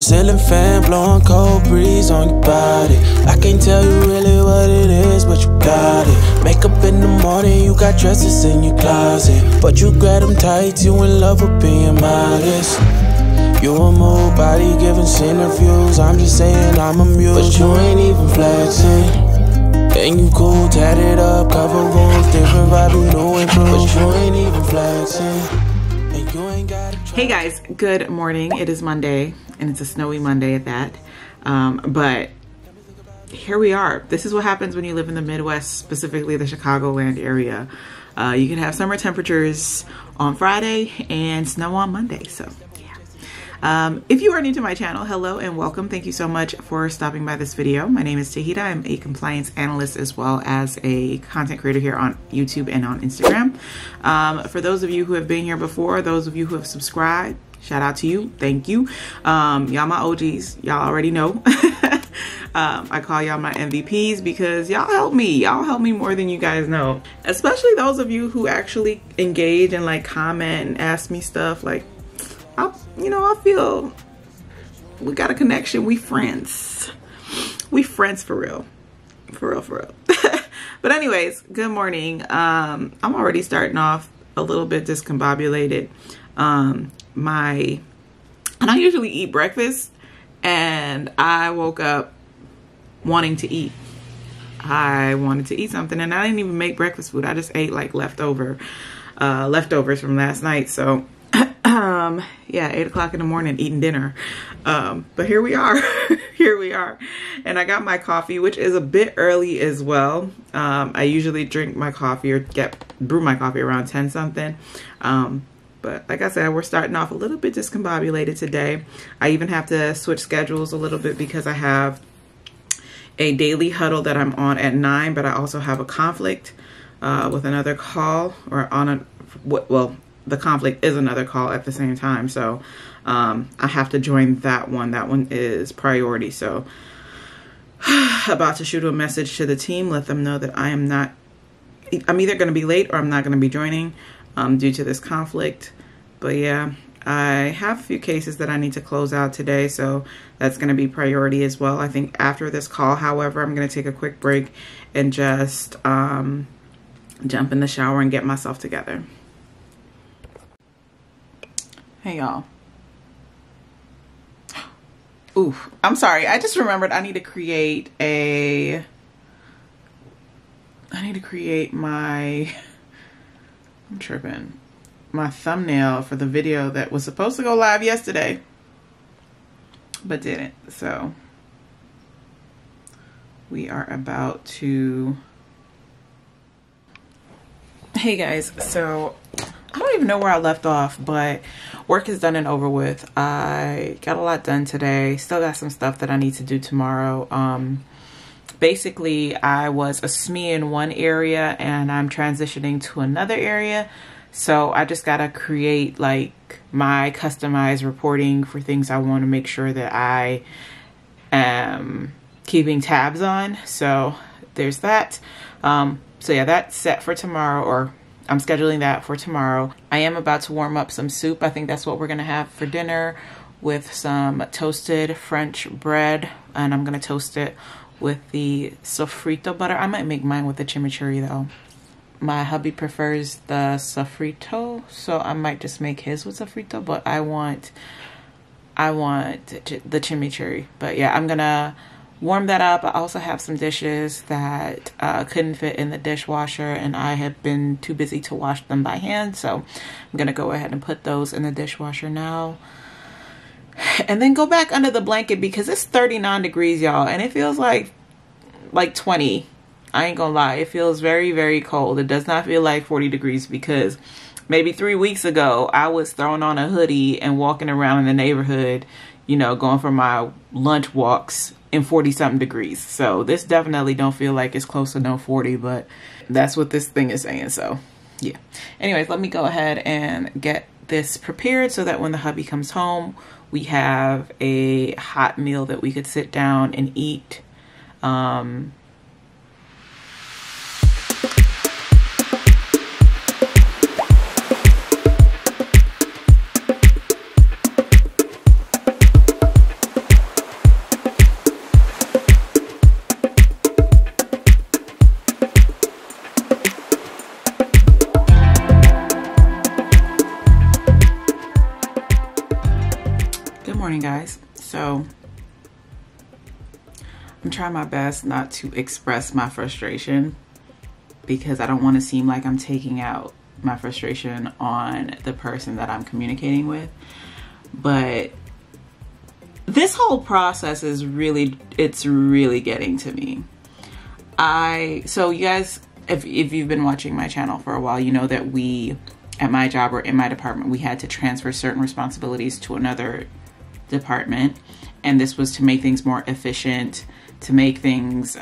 Ceiling fan blowing cold breeze on your body. I can't tell you really what it is, but you got it. Makeup in the morning, you got dresses in your closet, but you grab them tight, you in love with being modest. You a move body giving center views. I'm just saying I'm amused, but you ain't even flexing. And you cool, tatted up, cover wounds, different vibe, you new and true, but you ain't even flexing. And you ain't got to. Hey guys, good morning. It is Monday, and it's a snowy Monday at that. But here we are. This is what happens when you live in the Midwest, specifically the Chicagoland area. You can have summer temperatures on Friday and snow on Monday. So yeah. If you are new to my channel, hello and welcome. Thank you so much for stopping by this video. My name is Tahita. I'm a compliance analyst as well as a content creator here on YouTube and on Instagram. For those of you who have been here before, those of you who have subscribed, shout out to you. Thank you. Y'all my OGs. Y'all already know. I call y'all my MVPs because y'all help me. Y'all help me more than you guys know. Especially those of you who actually engage and like comment and ask me stuff. Like, I feel we got a connection. We friends. We friends for real. For real, for real. But anyways, good morning. I'm already starting off a little bit discombobulated. I don't usually eat breakfast, and I woke up wanting to eat. I wanted to eat something, and I didn't even make breakfast food. I just ate like leftovers from last night. So yeah, 8 o'clock in the morning eating dinner. But here we are. Here we are. And I got my coffee, which is a bit early as well. I usually drink my coffee or brew my coffee around 10 something. But like I said, we're starting off a little bit discombobulated today. I even have to switch schedules a little bit because I have a daily huddle that I'm on at 9, but I also have a conflict with another call the conflict is another call at the same time. So I have to join that one. That one is priority. So about to shoot a message to the team, let them know that I'm either going to be late or I'm not going to be joining due to this conflict. But yeah, I have a few cases that I need to close out today. So that's going to be priority as well. I think after this call, however, I'm going to take a quick break and just jump in the shower and get myself together. Hey y'all. Ooh, I'm sorry. I just remembered I need to create my thumbnail for the video that was supposed to go live yesterday, but didn't. So we are about to. Hey guys, so I don't even know where I left off, but work is done and over with. I got a lot done today. Still got some stuff that I need to do tomorrow. Basically, I was a SME in one area and I'm transitioning to another area. So I just got to create like my customized reporting for things I want to make sure that I am keeping tabs on. So there's that. So yeah, that's set for tomorrow, or I'm scheduling that for tomorrow. I am about to warm up some soup. I think that's what we're going to have for dinner, with some toasted French bread. And I'm going to toast it with the sofrito butter. I might make mine with the chimichurri though. My hubby prefers the sofrito, so I might just make his with sofrito, but I want the chimichurri. But yeah, I'm going to warm that up. I also have some dishes that couldn't fit in the dishwasher, and I have been too busy to wash them by hand. So I'm going to go ahead and put those in the dishwasher now. And then go back under the blanket because it's 39 degrees, y'all. And it feels like 20. I ain't gonna lie. It feels very, very cold. It does not feel like 40 degrees because maybe 3 weeks ago, I was throwing on a hoodie and walking around in the neighborhood, going for my lunch walks in 40-something degrees. So this definitely don't feel like it's close to no 40, but that's what this thing is saying. So yeah. Anyways, let me go ahead and get this prepared so that when the hubby comes home, we have a hot meal that we could sit down and eat. morning, guys. So I'm trying my best not to express my frustration because I don't want to seem like I'm taking out my frustration on the person that I'm communicating with. But this whole process is it's really getting to me. So you guys, if you've been watching my channel for a while, you know that we, at my job or in my department, we had to transfer certain responsibilities to another department. And this was to make things more efficient, to make things,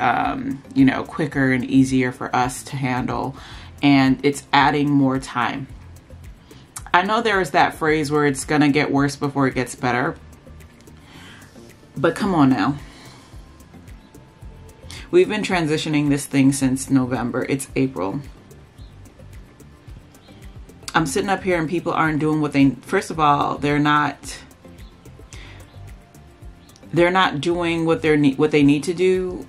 you know, quicker and easier for us to handle. And it's adding more time. I know there is that phrase where it's gonna get worse before it gets better. But come on now. We've been transitioning this thing since November. It's April. I'm sitting up here and people aren't doing what they, first of all, they're not doing what they need to do.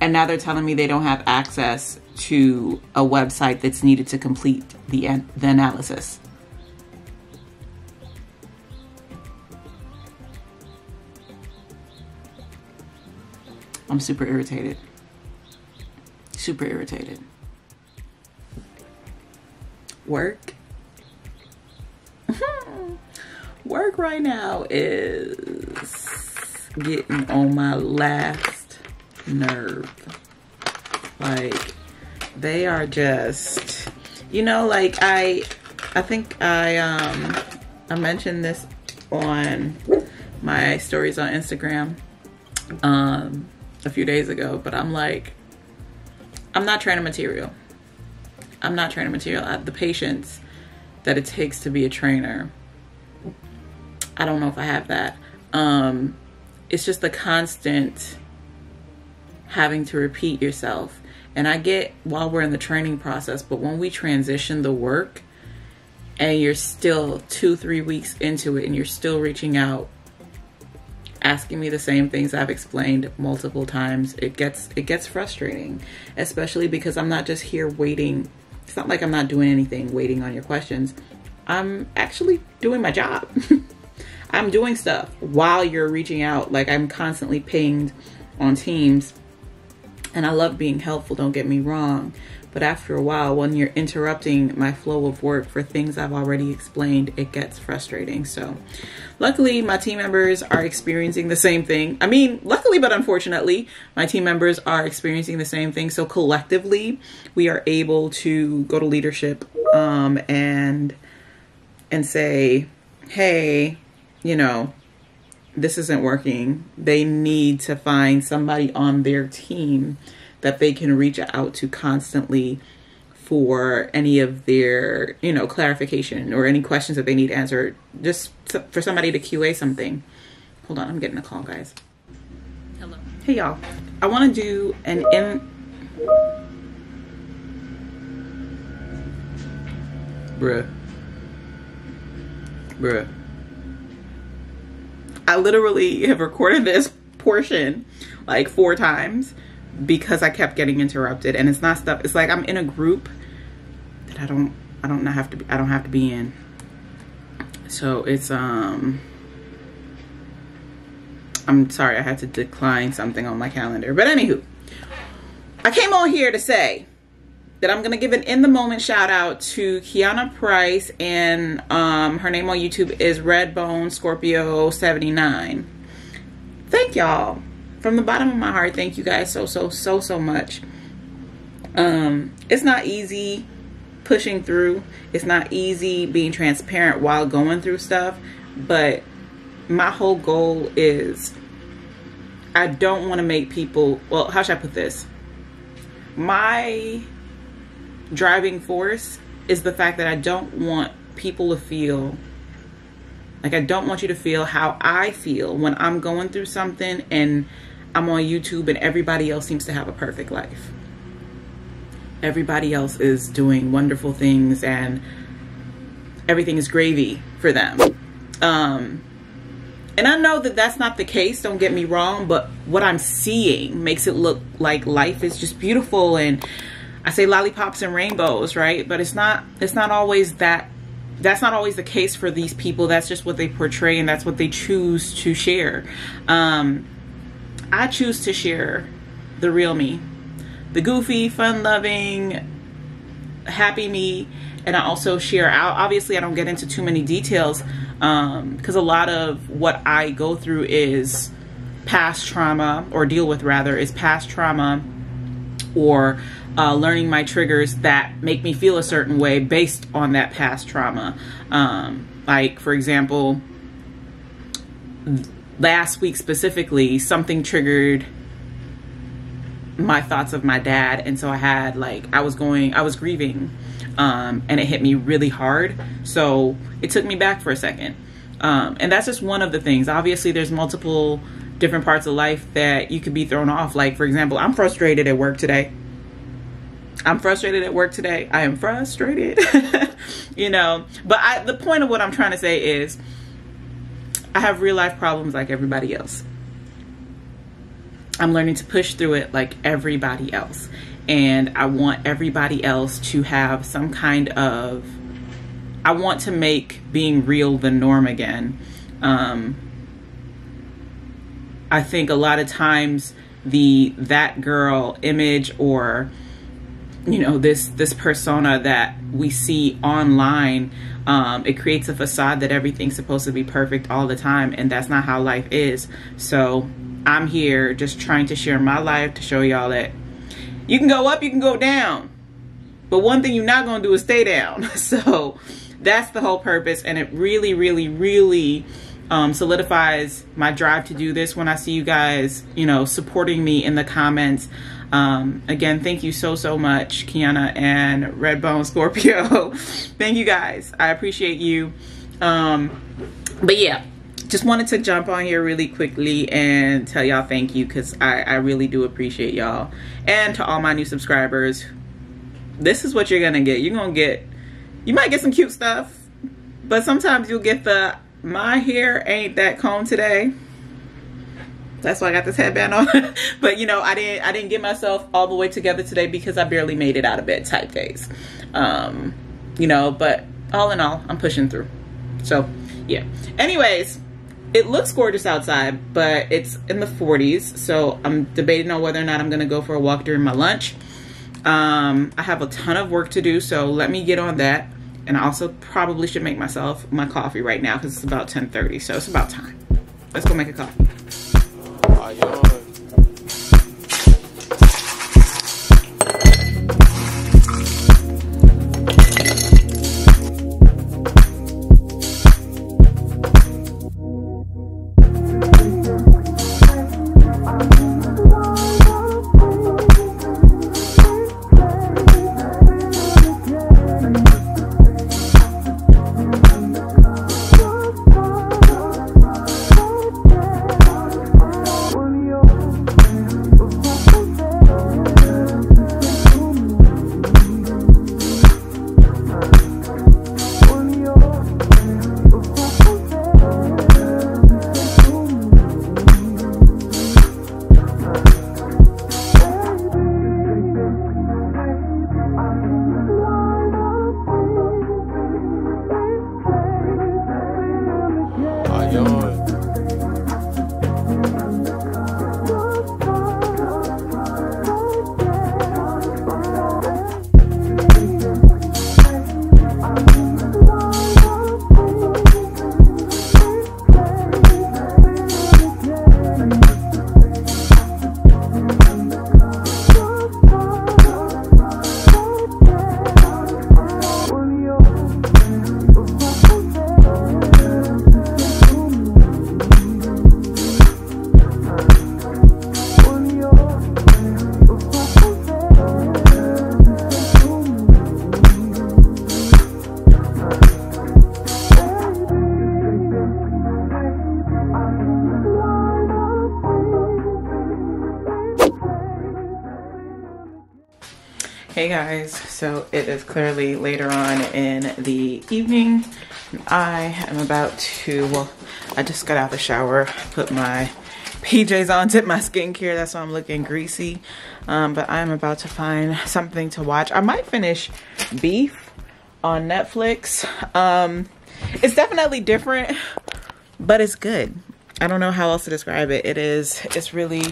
And now they're telling me they don't have access to a website that's needed to complete the analysis. I'm super irritated. Super irritated. Work. Work right now is getting on my last nerve. Like, they are just, you know, like I think I mentioned this on my stories on Instagram a few days ago, but I'm like, I'm not trainer material. I'm not trainer material. I have the patience that it takes to be a trainer. I don't know if I have that. It's just the constant having to repeat yourself. And I get while we're in the training process, but when we transition the work and you're still 2-3 weeks into it and you're still reaching out, asking me the same things I've explained multiple times, it gets frustrating, especially because I'm not just here waiting. It's not like I'm not doing anything, waiting on your questions. I'm actually doing my job. I'm doing stuff while you're reaching out. Like, I'm constantly pinged on Teams, and I love being helpful, don't get me wrong. But after a while, when you're interrupting my flow of work for things I've already explained, it gets frustrating. So luckily, my team members are experiencing the same thing. I mean, luckily, but unfortunately, my team members are experiencing the same thing. So collectively, we are able to go to leadership and say, hey, you know, this isn't working. They need to find somebody on their team that they can reach out to constantly for any of their, you know, clarification or any questions that they need answered, just for somebody to QA something. Hold on, I'm getting a call, guys. Hello. Hey, y'all. I want to do an Bruh. I literally have recorded this portion like 4 times because I kept getting interrupted, and it's not stuff. It's like I'm in a group that I don't have to be in. So it's I'm sorry, I had to decline something on my calendar. But anywho, I came on here to say that I'm gonna give an in the moment shout out to Kiana Price, and her name on YouTube is Redbone Scorpio 79. Thank y'all from the bottom of my heart. Thank you guys so much. It's not easy pushing through. It's not easy being transparent while going through stuff, but my whole goal is I don't want to make people, well, how should I put this? My driving force is the fact that I don't want people to feel like, I don't want you to feel how I feel when I'm going through something and I'm on YouTube and everybody else seems to have a perfect life. Everybody else is doing wonderful things and everything is gravy for them. And I know that that's not the case, don't get me wrong, but what I'm seeing makes it look like life is just beautiful, and I say lollipops and rainbows, right? But it's not always that that's not always the case for these people. That's just what they portray, and that's what they choose to share. I choose to share the real me, the goofy, fun-loving, happy me. And I also share out, obviously I don't get into too many details, because a lot of what I go through is past trauma, or deal with rather, is past trauma, or learning my triggers that make me feel a certain way based on that past trauma. Like, for example, last week specifically, something triggered my thoughts of my dad. And so I had, like, I was grieving, and it hit me really hard. So it took me back for a second. And that's just one of the things. Obviously, there's multiple different parts of life that you could be thrown off. Like, for example, I'm frustrated at work today. I am frustrated, you know, but the point of what I'm trying to say is I have real life problems like everybody else. I'm learning to push through it like everybody else. And I want everybody else to have some kind of, I want to make being real the norm again. I think a lot of times that girl image, or, you know, this persona that we see online, it creates a facade that everything's supposed to be perfect all the time, and that's not how life is. So I'm here just trying to share my life to show y'all that you can go up, you can go down, but one thing you're not going to do is stay down. So that's the whole purpose, and it really, really, really solidifies my drive to do this when I see you guys, you know, supporting me in the comments. Again, thank you so much, Kiana and Redbone Scorpio. Thank you guys. I appreciate you. But yeah, just wanted to jump on here really quickly and tell y'all thank you, because I really do appreciate y'all. And to all my new subscribers, this is what you're gonna get. You might get some cute stuff, but sometimes you'll get my hair ain't that combed today. That's why I got this headband on. But you know, I didn't get myself all the way together today because I barely made it out of bed type days. You know, but all in all, I'm pushing through. So yeah. Anyways, it looks gorgeous outside, but it's in the 40s. So I'm debating on whether or not I'm gonna go for a walk during my lunch. I have a ton of work to do, so let me get on that. And I also probably should make myself my coffee right now because it's about 10:30, so it's about time. Let's go make a coffee. Hey guys, so it is clearly later on in the evening. I am about to, well, I just got out of the shower, put my PJs on, did my skincare, that's why I'm looking greasy. But I'm about to find something to watch. I might finish Beef on Netflix. It's definitely different, but it's good. I don't know how else to describe it. It's really,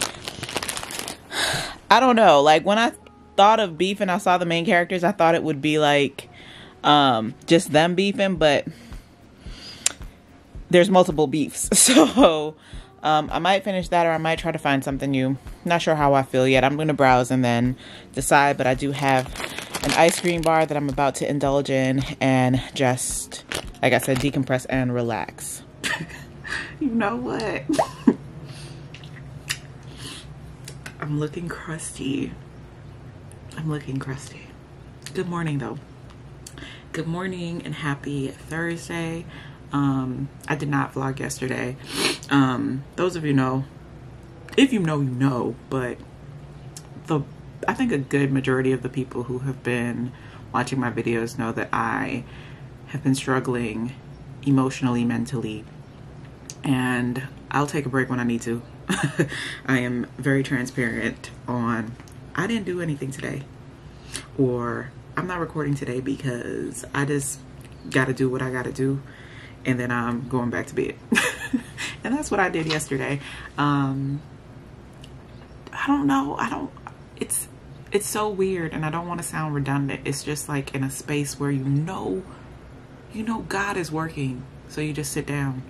I don't know. Like when I thought of beef and I saw the main characters, I thought it would be like just them beefing, but there's multiple beefs. So I might finish that, or I might try to find something new. Not sure how I feel yet. I'm going to browse and then decide, but I do have an ice cream bar that I'm about to indulge in and just, like I said, decompress and relax. You know what? I'm looking crusty. I'm looking crusty. Good morning, though. Good morning and happy Thursday. I did not vlog yesterday. Those of you know, if you know, you know, but I think a good majority of the people who have been watching my videos know that I have been struggling emotionally, mentally, and I'll take a break when I need to. I am very transparent on, I didn't do anything today, or I'm not recording today because I just gotta do what I gotta do, and then I'm going back to bed. And that's what I did yesterday. I don't know. It's so weird, and I don't want to sound redundant. It's just like in a space where you know God is working, so you just sit down.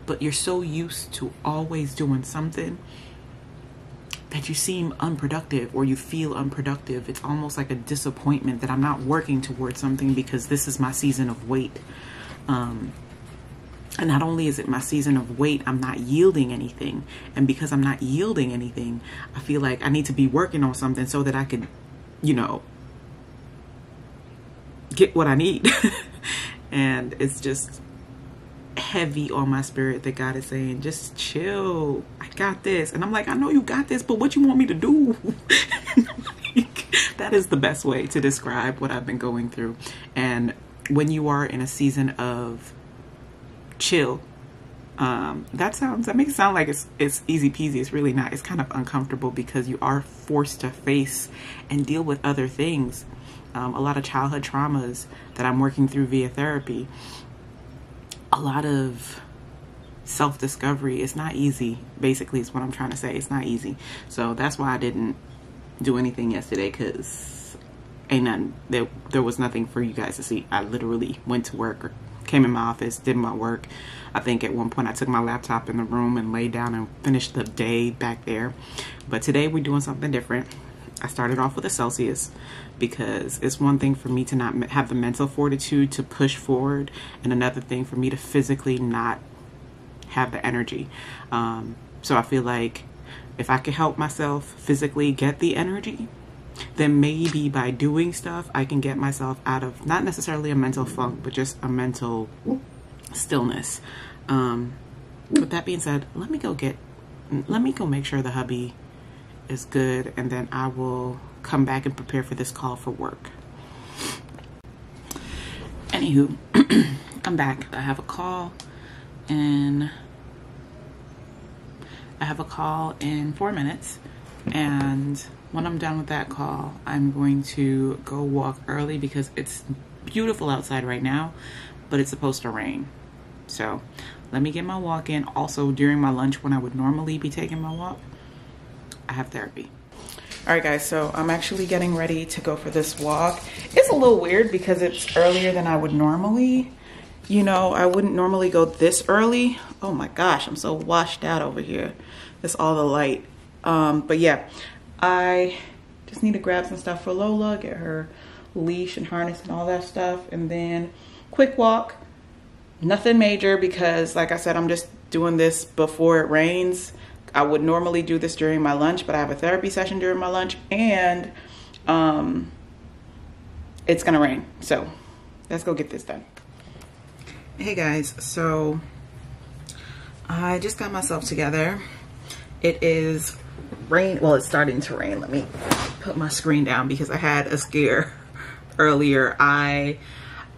But you're so used to always doing something that you seem unproductive, or you feel unproductive. It's almost like a disappointment that I'm not working towards something because this is my season of wait. And not only is it my season of wait, I'm not yielding anything. And because I'm not yielding anything, I feel like I need to be working on something so that I could, you know, get what I need. And it's just heavy on my spirit that God is saying, just chill. I got this. And I'm like, I know you got this, but what you want me to do? That is the best way to describe what I've been going through. And when you are in a season of chill, that makes it sound like it's easy peasy. It's really not. It's kind of uncomfortable because you are forced to face and deal with other things. A lot of childhood traumas that I'm working through via therapy. A lot of self-discovery. It's not easy, basically, is what I'm trying to say. It's not easy. So that's why I didn't do anything yesterday, because there was nothing for you guys to see. I literally went to work, or came in my office, did my work. I think at one point I took my laptop in the room and laid down and finished the day back there. But today we're doing something different. I started off with a Celsius because it's one thing for me to not have the mental fortitude to push forward, and another thing for me to physically not have the energy. So I feel like if I could help myself physically get the energy, then maybe by doing stuff I can get myself out of not necessarily a mental funk, but just a mental stillness. With that being said, let me go make sure the hubby is good, and then I will come back and prepare for this call for work. Anywho, I'm back. I have a call in 4 minutes, and when I'm done with that call, I'm going to go walk early because it's beautiful outside right now, but it's supposed to rain. So let me get my walk in. Also, during my lunch, when I would normally be taking my walk, I have therapy. All right, guys, so I'm actually getting ready to go for this walk. It's a little weird because it's earlier than I would normally. You know, I wouldn't normally go this early. Oh my gosh, I'm so washed out over here. It's all the light. But yeah, I just need to grab some stuff for Lola, get her leash and harness and all that stuff, and then quick walk. Nothing major because, like I said, I'm just doing this before it rains. I would normally do this during my lunch, but I have a therapy session during my lunch, and it's gonna rain. So let's go get this done. Hey guys, so I just got myself together. It is rain. Well, it's starting to rain. Let me put my screen down because I had a scare earlier.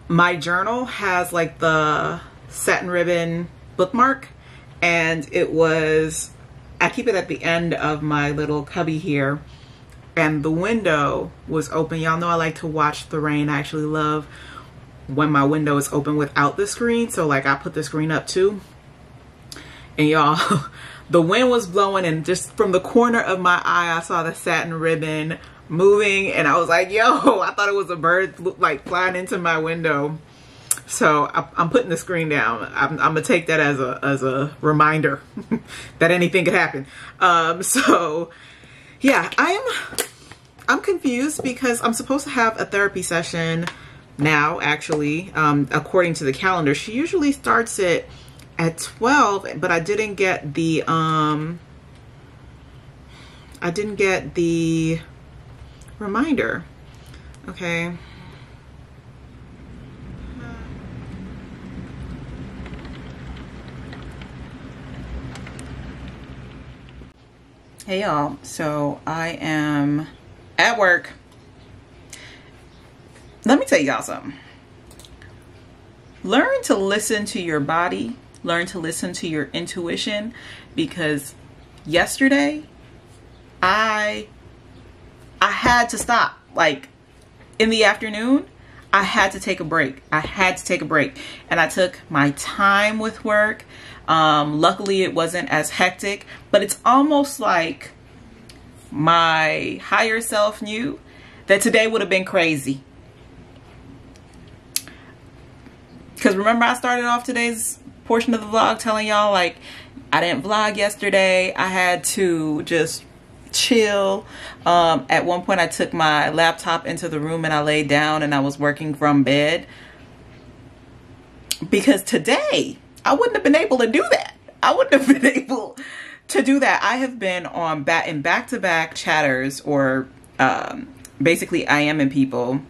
My journal has like the satin ribbon bookmark, and I keep it at the end of my little cubby here, and the window was open. Y'all know I like to watch the rain. I actually love when my window is open without the screen. So like I put the screen up too. And y'all, the wind was blowing, and just from the corner of my eye, I saw the satin ribbon moving, and I was like, yo, I thought it was a bird like flying into my window. So I'm putting the screen down. I'm gonna take that as a reminder that anything could happen. So yeah, I'm confused because I'm supposed to have a therapy session now, actually, according to the calendar. She usually starts it at 12, but I didn't get the reminder. Okay. Hey y'all, so I am at work. Let me tell y'all something. Learn to listen to your body. Learn to listen to your intuition, because yesterday I had to stop. Like in the afternoon, I had to take a break. I had to take a break, and I took my time with work. Luckily it wasn't as hectic, but it's almost like my higher self knew that today would have been crazy. Because remember, I started off today's portion of the vlog telling y'all like I didn't vlog yesterday. I had to just chill. At one point I took my laptop into the room and I laid down and I was working from bed, because today I wouldn't have been able to do that. I wouldn't have been able to do that. I have been on back-to-back chatters, or basically I am in people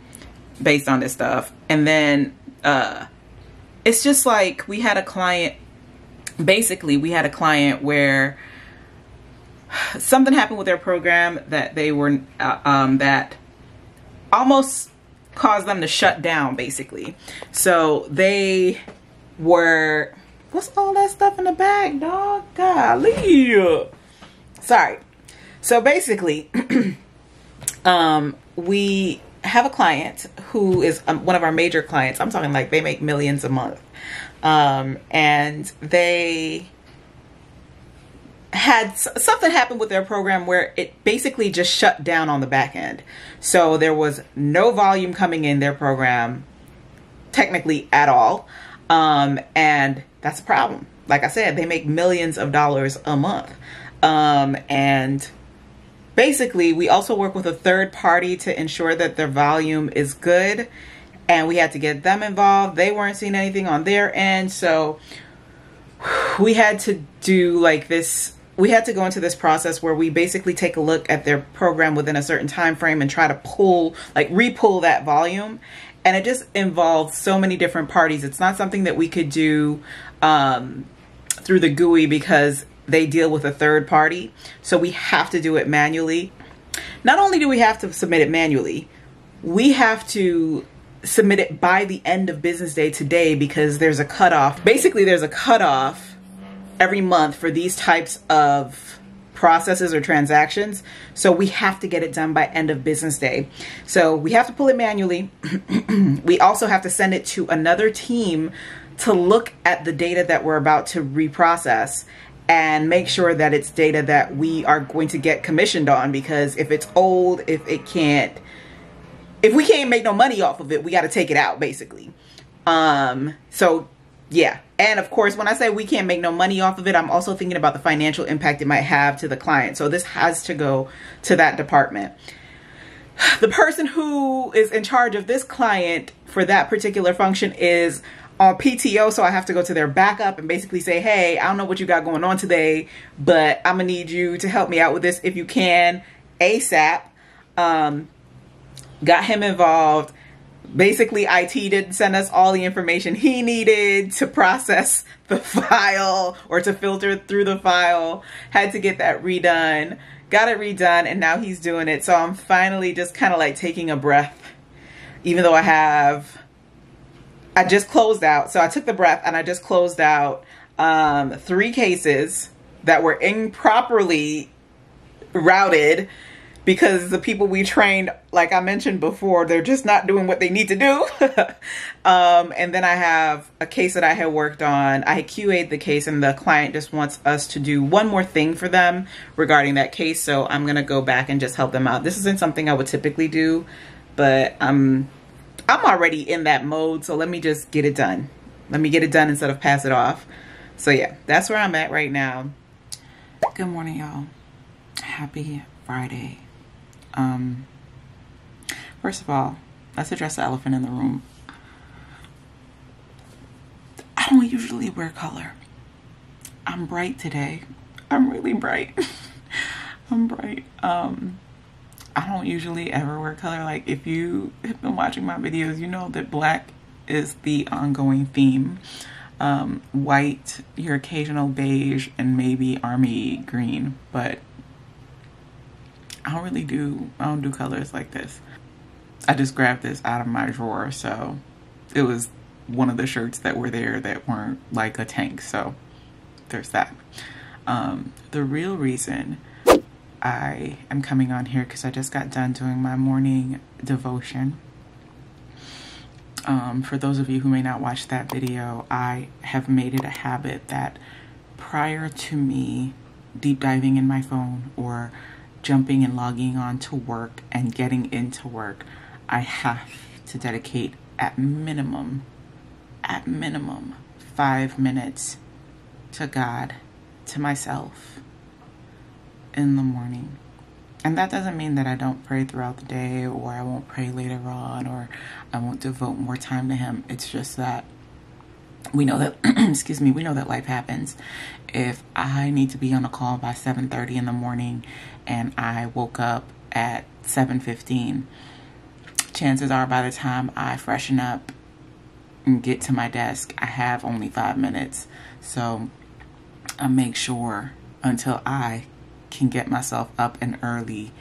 based on this stuff. And then it's just like we had a client, basically we had a client where something happened with their program that they were, that almost caused them to shut down, basically. So they were, what's all that stuff in the bag, dog? Golly. Sorry. So basically, we have a client who is one of our major clients. I'm talking like they make millions a month. And they had something happen with their program where it basically just shut down on the back end. So there was no volume coming in their program technically at all. And that's a problem. Like I said, they make millions of dollars a month. And basically we also work with a third party to ensure that their volume is good. And we had to get them involved. They weren't seeing anything on their end. So we had to do like this. We had to go into this process where we basically take a look at their program within a certain time frame and try to pull, like re-pull that volume. And it just involved so many different parties. It's not something that we could do through the GUI because they deal with a third party. So we have to do it manually. Not only do we have to submit it manually, we have to submit it by the end of business day today, because there's a cutoff. Basically, there's a cutoff every month for these types of processes or transactions. So we have to get it done by end of business day. So we have to pull it manually. We also have to send it to another team to look at the data that we're about to reprocess and make sure that it's data that we are going to get commissioned on, because if it's old, if we can't make no money off of it, we got to take it out, basically. So yeah. And of course, when I say we can't make no money off of it, I'm also thinking about the financial impact it might have to the client. So this has to go to that department. The person who is in charge of this client for that particular function is on PTO. So I have to go to their backup and basically say, hey, I don't know what you got going on today, but I'm gonna need you to help me out with this if you can, ASAP. Got him involved. Basically, IT didn't send us all the information he needed to process the file or to filter through the file. Had to get that redone. Got it redone, and now he's doing it. So I'm finally just kind of like taking a breath, even though I just closed out. So I took the breath and I just closed out 3 cases that were improperly routed, because the people we trained, like I mentioned before, they're just not doing what they need to do. And then I have a case that I had worked on. I had QA'd the case and the client just wants us to do one more thing for them regarding that case. So I'm going to go back and just help them out. This isn't something I would typically do, but I'm already in that mode. So let me just get it done. Let me get it done instead of pass it off. So yeah, that's where I'm at right now. Good morning, y'all. Happy Friday. First of all, let's address the elephant in the room. I don't usually wear color. I'm bright today. I'm really bright. I'm bright. I don't usually ever wear color. Like, if you have been watching my videos, you know that black is the ongoing theme. White, your occasional beige, and maybe army green, but I don't do colors like this. I just grabbed this out of my drawer, so it was one of the shirts that were there that weren't like a tank, so there's that. The real reason I am coming on here, because I just got done doing my morning devotion. For those of you who may not watch that video, I have made it a habit that prior to me deep diving in my phone or jumping and logging on to work and getting into work, I have to dedicate at minimum 5 minutes to God, to myself in the morning. And that doesn't mean that I don't pray throughout the day, or I won't pray later on, or I won't devote more time to him. It's just that we know that, excuse me, we know that life happens. If I need to be on a call by 7:30 in the morning and I woke up at 7:15, chances are by the time I freshen up and get to my desk, I have only 5 minutes. So I make sure until I can get myself up and early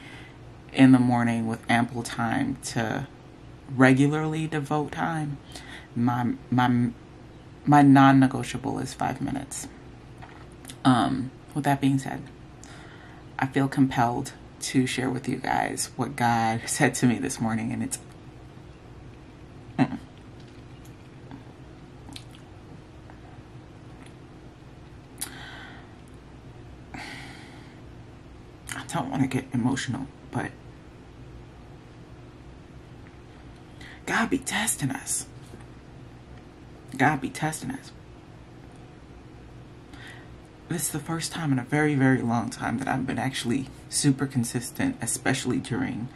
in the morning with ample time to regularly devote time, my non-negotiable is 5 minutes. With that being said, I feel compelled to share with you guys what God said to me this morning, and it's I don't want to get emotional, but God be testing us. God be testing us. This is the first time in a very, very long time that I've been actually super consistent, especially during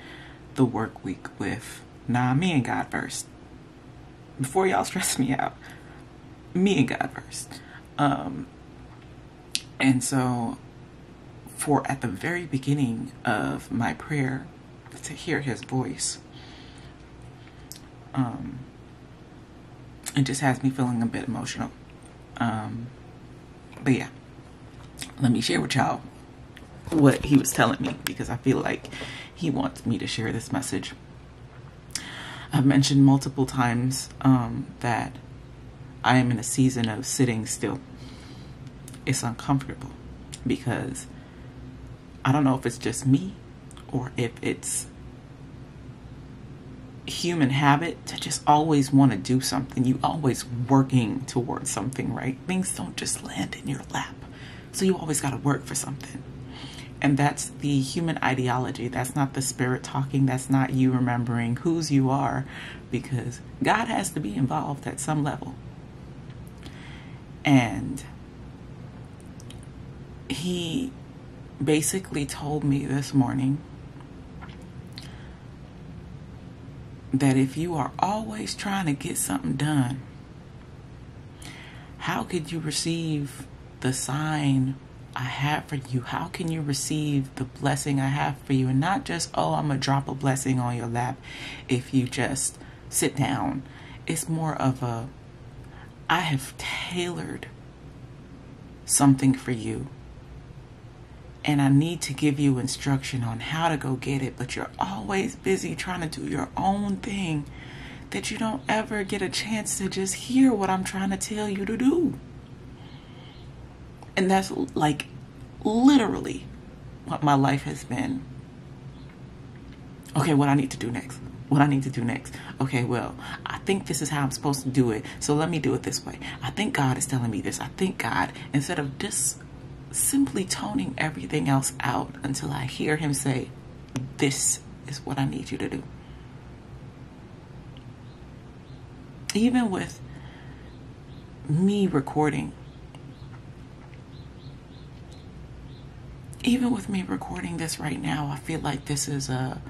the work week with, me and God first. Before y'all stress me out, me and God first. And so at the very beginning of my prayer, to hear his voice, it just has me feeling a bit emotional. But yeah, let me share with y'all what he was telling me, because I feel like he wants me to share this message. I've mentioned multiple times that I am in a season of sitting still. It's uncomfortable because I don't know if it's just me or if it's human habit to just always want to do something. You always working towards something, right? Things don't just land in your lap. So you always got to work for something. And that's the human ideology. That's not the spirit talking. That's not you remembering whose you are, because God has to be involved at some level. And he basically told me this morning that if you are always trying to get something done, how could you receive the sign I have for you? How can you receive the blessing I have for you? And not just, oh, I'm gonna drop a blessing on your lap if you just sit down. It's more of a, I have tailored something for you, and I need to give you instruction on how to go get it, but you're always busy trying to do your own thing that you don't ever get a chance to just hear what I'm trying to tell you to do. And that's like literally what my life has been Okay, what I need to do next. What I need to do next. Okay, well, I think this is how I'm supposed to do it. So let me do it this way. I think God is telling me this. I think God, instead of just simply toning everything else out until I hear him say, this is what I need you to do. Even with me recording, this right now, I feel like this is a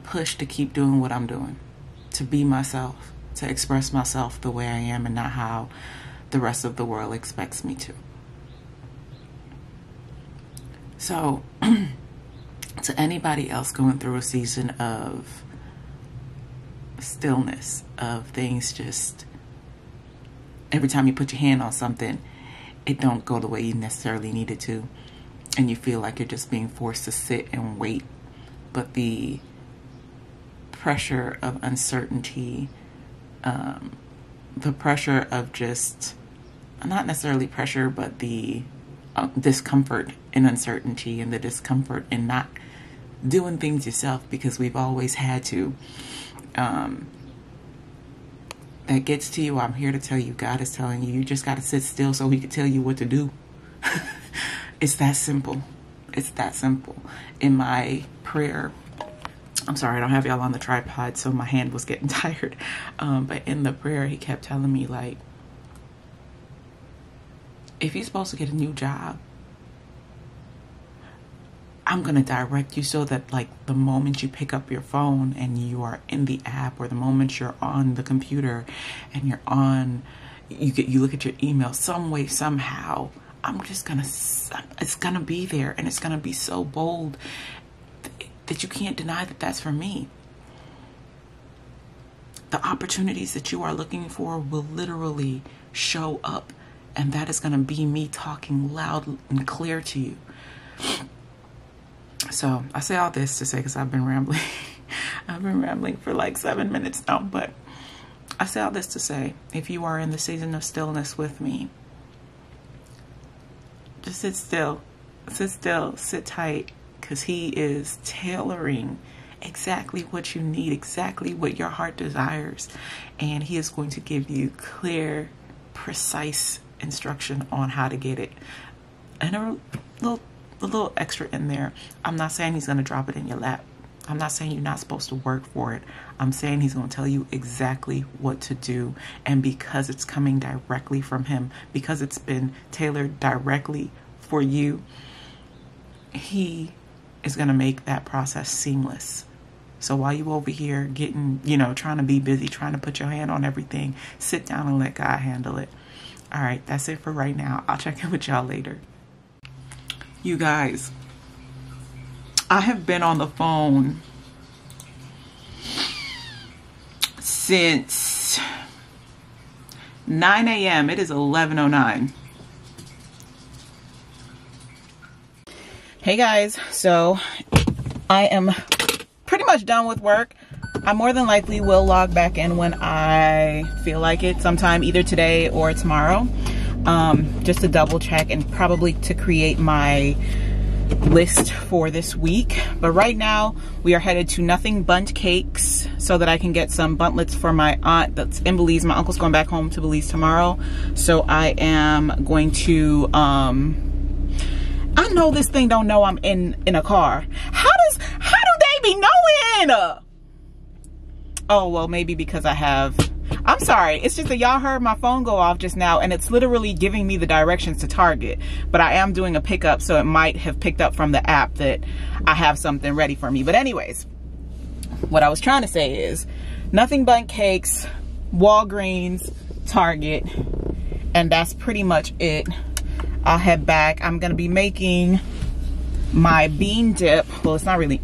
push to keep doing what I'm doing, to be myself, to express myself the way I am and not how the rest of the world expects me to. So, to anybody else going through a season of stillness, of things just, every time you put your hand on something, it don't go the way you necessarily need it to, and you feel like you're just being forced to sit and wait, but the pressure of uncertainty, the pressure of just, not necessarily pressure, but the discomfort in uncertainty, and the discomfort in not doing things yourself because we've always had to, that gets to you. I'm here to tell you, God is telling you, you just got to sit still so he can tell you what to do. It's that simple. It's that simple. In my prayer, I'm sorry, I don't have y'all on the tripod, so my hand was getting tired. But in the prayer, he kept telling me, like, if you're supposed to get a new job, I'm going to direct you so that, like, the moment you pick up your phone and you are in the app, or the moment you're on the computer and you're on, you look at your email, some way, somehow, it's going to be there, and it's going to be so bold that you can't deny that that's for me. The opportunities that you are looking for will literally show up, and that is going to be me talking loud and clear to you. So I say all this to say, because I've been rambling. I've been rambling for like 7 minutes now, but I say all this to say, if you are in the season of stillness with me, just sit still, sit tight, because he is tailoring exactly what you need, exactly what your heart desires, and he is going to give you clear, precise instruction on how to get it. And a little extra in there. I'm not saying he's going to drop it in your lap. I'm not saying you're not supposed to work for it. I'm saying he's going to tell you exactly what to do. And because it's coming directly from him, because it's been tailored directly for you, he is going to make that process seamless. So while you over here getting, trying to be busy, trying to put your hand on everything, sit down and let God handle it. All right, that's it for right now. I'll check in with y'all later. You guys, I have been on the phone since 9 a.m. It is 11:09. Hey guys, so I am pretty much done with work. I more than likely will log back in when I feel like it, sometime either today or tomorrow. Just to double check and probably to create my list for this week. But right now we are headed to Nothing Bundt Cakes so that I can get some buntlets for my aunt that's in Belize. My uncle's going back home to Belize tomorrow, so I am going to I know this thing don't know I'm in a car. How do they be knowing? Oh, well, maybe because I'm sorry. It's just that y'all heard my phone go off just now, and it's literally giving me the directions to Target. But I am doing a pickup, so it might have picked up from the app that I have something ready for me. But anyways, what I was trying to say is Nothing Bundt Cakes, Walgreens, Target, and that's pretty much it. I'll head back. I'm going to be making my bean dip. Well, it's not really...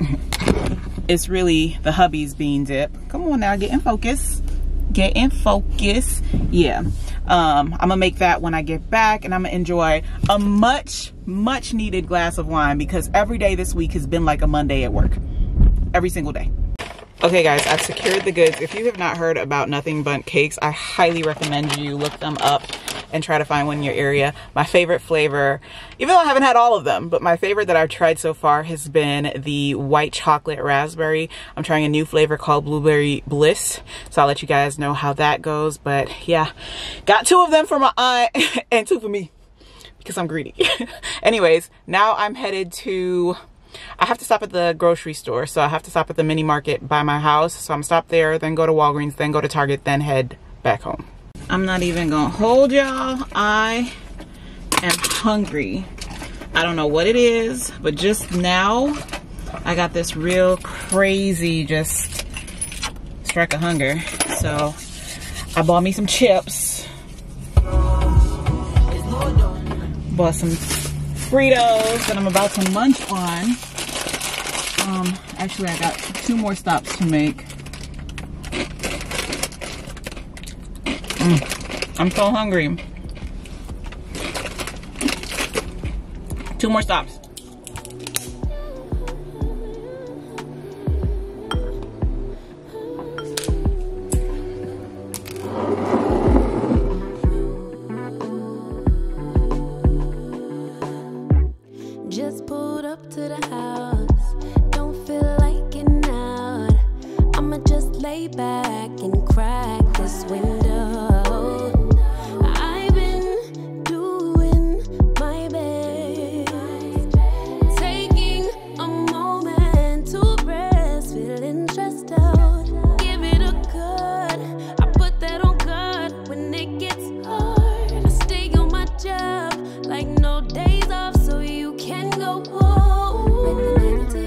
It's really the hubby's bean dip. Come on now, get in focus. Get in focus. Yeah. I'm gonna make that when I get back, and I'm gonna enjoy a much needed glass of wine, because every day this week has been like a Monday at work. Every single day. Okay guys, I've secured the goods. If you have not heard about Nothing Bundt Cakes, I highly recommend you look them up. and try to find one in your area. My favorite flavor, even though I haven't had all of them, but my favorite that I've tried so far has been the white chocolate raspberry. I'm trying a new flavor called Blueberry Bliss, so I'll let you guys know how that goes. But yeah, got 2 of them for my aunt and 2 for me because I'm greedy. Anyways, now I'm headed to, I have to stop at the grocery store, so I have to stop at the mini market by my house. So I'm stopped there, then go to Walgreens, then go to Target, then head back home. I'm not even gonna hold y'all. I am hungry. I don't know what it is, but just now I got this real crazy just strike of hunger. So I bought me some chips, bought some Fritos that I'm about to munch on. Actually, I got 2 more stops to make. I'm so hungry. 2 more stops. Just pulled up to the house. Don't feel like getting out. I'ma just lay back and crack this window. I've been doing my best, taking a moment to rest, feeling stressed out. Give it a good. I put that on God when it gets hard. I stay on my job like no days off, so you can go home with that.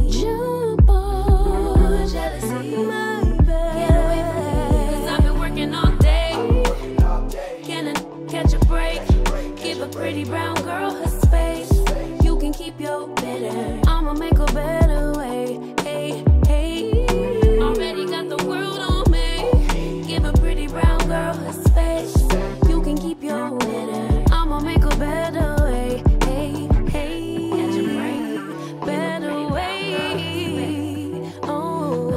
Jump on jealousy, my bad. Get away from me, 'cause I've been working all day. Can I catch a break? Give a pretty brown girl her space. You can keep your bitter. I'ma make a better way. Hey, hey. Already got the world on me. Give a pretty brown girl her space. You can keep your bitter. I'ma make a better way. Hey, hey. Catch a break. Better way. Oh,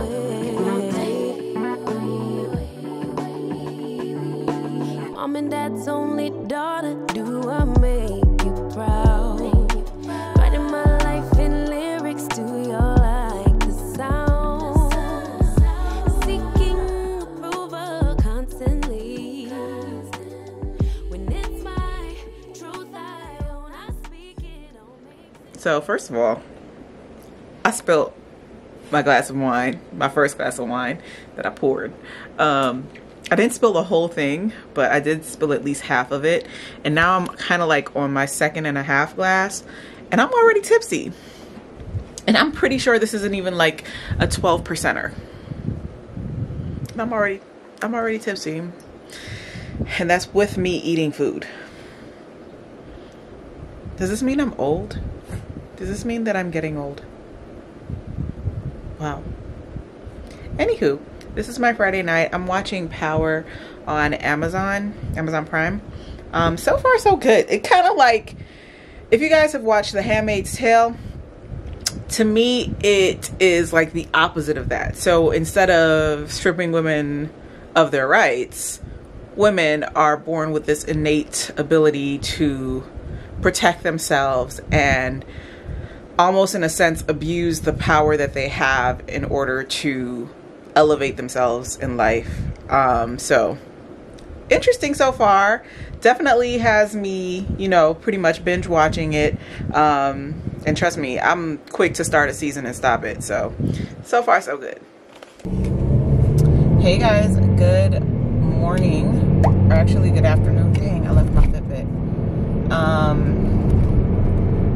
Mom and Dad's only daughter. Do I make you proud? Writing my life in lyrics. Do you like the sound? Seeking approval constantly. When it's my truth, I own. I speak it on me. So first of all, I spilled my glass of wine, my first glass of wine that I poured. I didn't spill the whole thing, but I did spill at least half of it. And now I'm kind of like on my 2.5 glass, and I'm already tipsy. And I'm pretty sure this isn't even like a 12%er. And I'm already tipsy. And that's with me eating food. Does this mean I'm old? Does this mean that I'm getting old? Wow. Anywho, this is my Friday night. I'm watching Power on Amazon Prime. So far so good. It kind of like, if you guys have watched The Handmaid's Tale, to me it is like the opposite of that. So instead of stripping women of their rights, women are born with this innate ability to protect themselves and almost in a sense abuse the power that they have in order to elevate themselves in life. So interesting so far. Definitely has me, you know, pretty much binge watching it. And trust me, I'm quick to start a season and stop it. So far so good. Hey guys, good morning, or actually good afternoon. Dang, I left my Fitbit.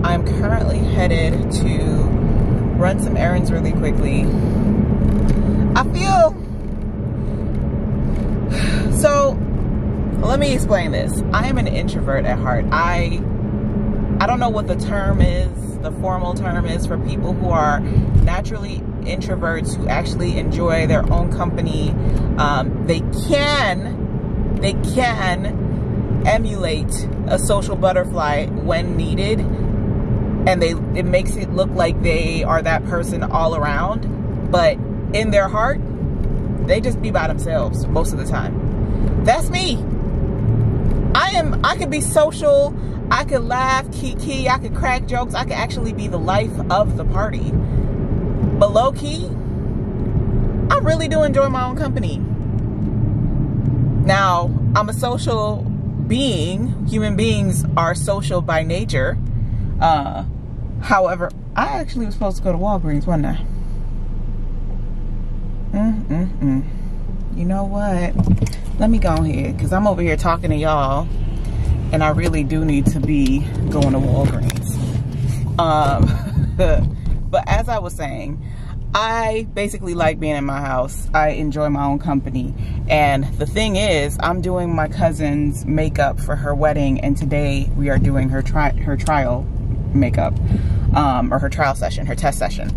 I'm currently headed to run some errands really quickly. I feel, so let me explain this. I am an introvert at heart. I don't know what the term is, the formal term is for people who are naturally introverts who actually enjoy their own company. They can emulate a social butterfly when needed, and it makes it look like they are that person all around, but in their heart they just be by themselves most of the time. That's me. I could be social, I could laugh, kiki, I could crack jokes, I could actually be the life of the party. But low key, I really do enjoy my own company. Now, I'm a social being. Human beings are social by nature. However, I actually was supposed to go to Walgreens, wasn't I? You know what? Let me go ahead, because I'm over here talking to y'all, and I really do need to be going to Walgreens. But as I was saying, I basically like being in my house. I enjoy my own company. And the thing is, I'm doing my cousin's makeup for her wedding, and today we are doing her trial makeup, or her trial session, her test session.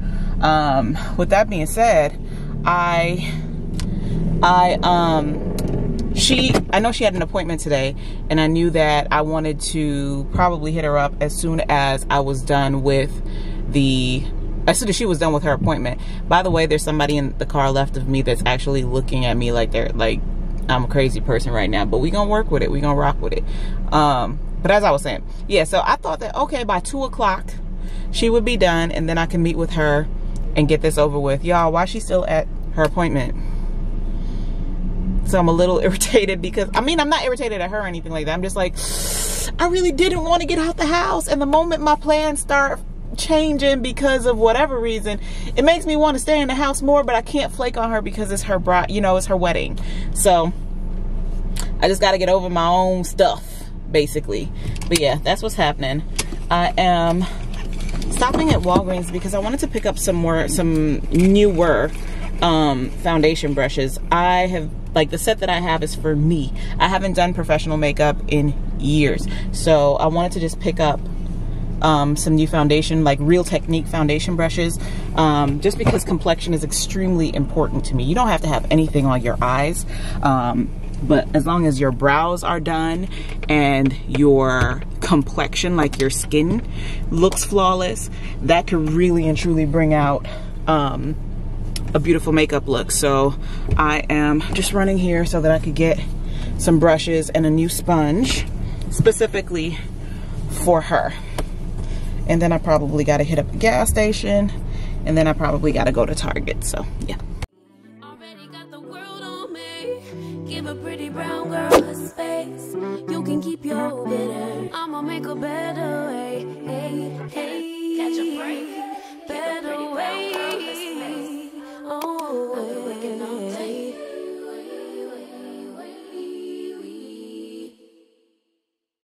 With that being said, I know she had an appointment today, and I knew that I wanted to probably hit her up as soon as I was done with as soon as she was done with her appointment. By the way, there's somebody in the car left of me that's actually looking at me like I'm a crazy person right now, but we gonna work with it. We gonna rock with it. But as I was saying, yeah, so I thought that, okay, by 2 o'clock she would be done, and then I can meet with her and get this over with. Y'all, why is she still at her appointment? So I'm a little irritated because, I mean, I'm not irritated at her or anything like that. I'm just like, I really didn't want to get out the house. And the moment my plans start changing because of whatever reason, it makes me want to stay in the house more, but I can't flake on her because it's her bride, you know, it's her wedding. So I just got to get over my own stuff, basically. But yeah, that's what's happening. I am stopping at Walgreens because I wanted to pick up some newer foundation brushes. I have, like, the set that I have is for me. I haven't done professional makeup in years, so I wanted to just pick up some new foundation, like Real Technique foundation brushes, just because complexion is extremely important to me. You don't have to have anything on your eyes, but as long as your brows are done and your complexion, like your skin, looks flawless, that could really and truly bring out a beautiful makeup look. So I am just running here so that I could get some brushes and a new sponge specifically for her. And then I probably got to hit up a gas station, and then I probably got to go to Target. So yeah. Already got the world on me. Give a pretty brown girl a space. You can keep your bitter. I'ma make a better way. Hey, hey, catch a break. Better way. Oh.